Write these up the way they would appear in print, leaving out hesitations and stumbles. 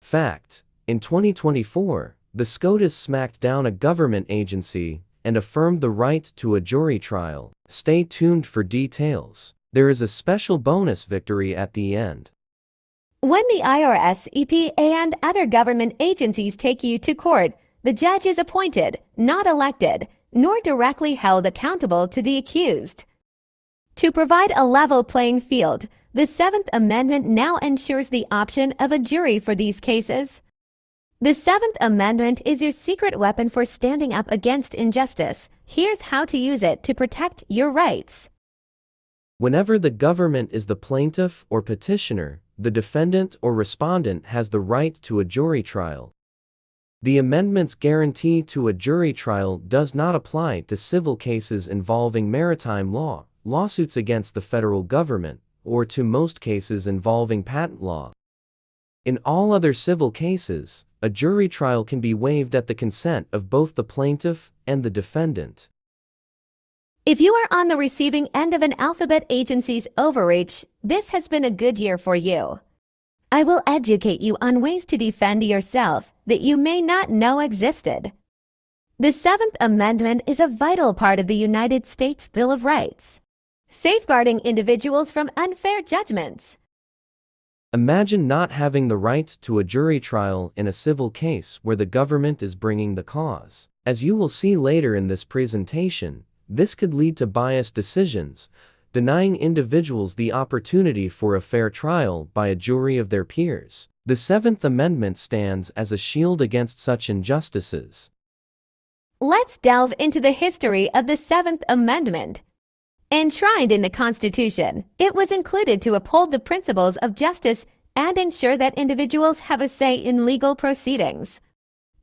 Fact: in 2024, the SCOTUS smacked down a government agency and affirmed the right to a jury trial. Stay tuned for details. There is a special bonus victory at the end. When the IRS, EPA, and other government agencies take you to court, the judge is appointed, not elected, nor directly held accountable to the accused. To provide a level playing field, the Seventh Amendment now ensures the option of a jury for these cases. The Seventh Amendment is your secret weapon for standing up against injustice. Here's how to use it to protect your rights. Whenever the government is the plaintiff or petitioner, the defendant or respondent has the right to a jury trial. The amendment's guarantee to a jury trial does not apply to civil cases involving maritime law, lawsuits against the federal government, or to most cases involving patent law. In all other civil cases, a jury trial can be waived at the consent of both the plaintiff and the defendant. If you are on the receiving end of an alphabet agency's overreach, this has been a good year for you. I will educate you on ways to defend yourself that you may not know existed. The Seventh Amendment is a vital part of the United States Bill of Rights, safeguarding individuals from unfair judgments. Imagine not having the right to a jury trial in a civil case where the government is bringing the cause. As you will see later in this presentation, this could lead to biased decisions, denying individuals the opportunity for a fair trial by a jury of their peers. The Seventh Amendment stands as a shield against such injustices. Let's delve into the history of the Seventh Amendment. Enshrined in the Constitution, it was included to uphold the principles of justice and ensure that individuals have a say in legal proceedings.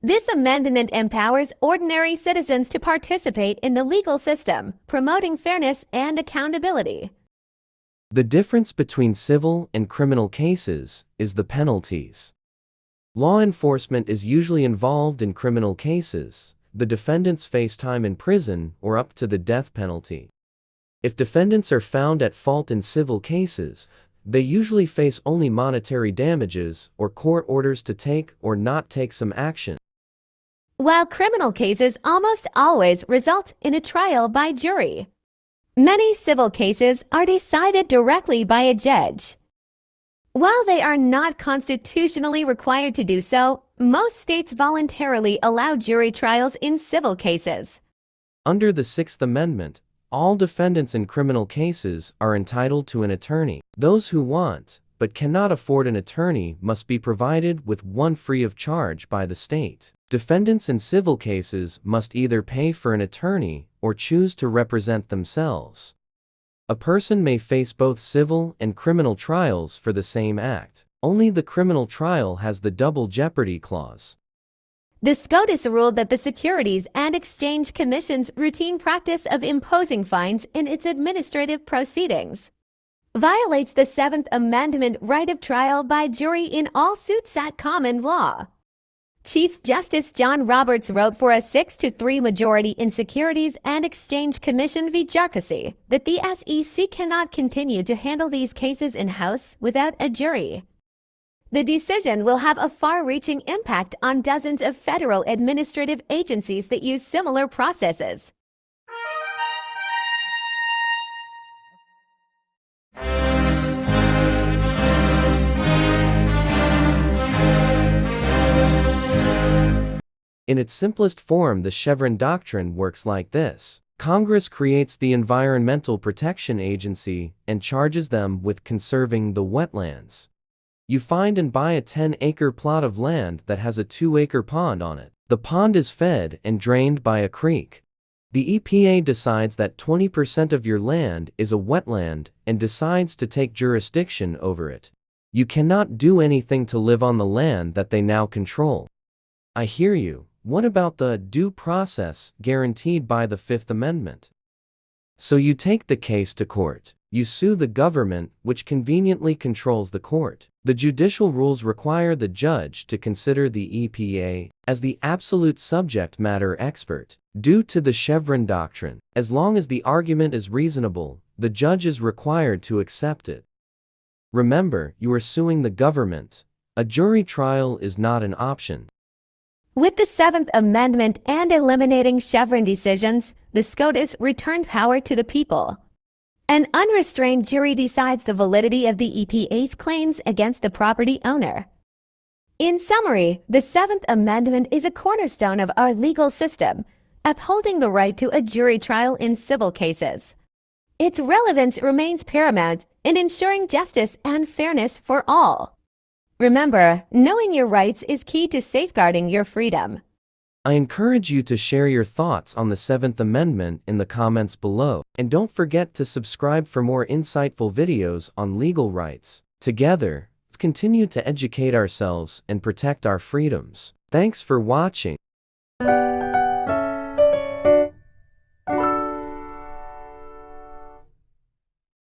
This amendment empowers ordinary citizens to participate in the legal system, promoting fairness and accountability. The difference between civil and criminal cases is the penalties. Law enforcement is usually involved in criminal cases. The defendants face time in prison or up to the death penalty. If defendants are found at fault in civil cases, they usually face only monetary damages or court orders to take or not take some action. While criminal cases almost always result in a trial by jury, many civil cases are decided directly by a judge. While they are not constitutionally required to do so, most states voluntarily allow jury trials in civil cases. Under the Sixth Amendment, all defendants in criminal cases are entitled to an attorney. Those who want but cannot afford an attorney must be provided with one free of charge by the state. Defendants in civil cases must either pay for an attorney or choose to represent themselves. A person may face both civil and criminal trials for the same act. Only the criminal trial has the double jeopardy clause. The SCOTUS ruled that the Securities and Exchange Commission's routine practice of imposing fines in its administrative proceedings violates the Seventh Amendment right of trial by jury in all suits at common law. Chief Justice John Roberts wrote for a 6-3 majority in Securities and Exchange Commission v. Jarkissi that the SEC cannot continue to handle these cases in-house without a jury. The decision will have a far-reaching impact on dozens of federal administrative agencies that use similar processes. In its simplest form, the Chevron Doctrine works like this. Congress creates the Environmental Protection Agency and charges them with conserving the wetlands. You find and buy a 10-acre plot of land that has a 2-acre pond on it. The pond is fed and drained by a creek. The EPA decides that 20% of your land is a wetland and decides to take jurisdiction over it. You cannot do anything to live on the land that they now control. I hear you. What about the due process guaranteed by the Fifth Amendment? So you take the case to court. You sue the government, which conveniently controls the court. The judicial rules require the judge to consider the EPA as the absolute subject matter expert. Due to the Chevron Doctrine, as long as the argument is reasonable, the judge is required to accept it. Remember, you are suing the government, A jury trial is not an option. With the Seventh Amendment and eliminating Chevron decisions, the SCOTUS returned power to the people. An unrestrained jury decides the validity of the EPA's claims against the property owner. In summary, the Seventh Amendment is a cornerstone of our legal system, upholding the right to a jury trial in civil cases. Its relevance remains paramount in ensuring justice and fairness for all. Remember, knowing your rights is key to safeguarding your freedom. I encourage you to share your thoughts on the Seventh Amendment in the comments below, and don't forget to subscribe for more insightful videos on legal rights. Together, let's continue to educate ourselves and protect our freedoms. Thanks for watching.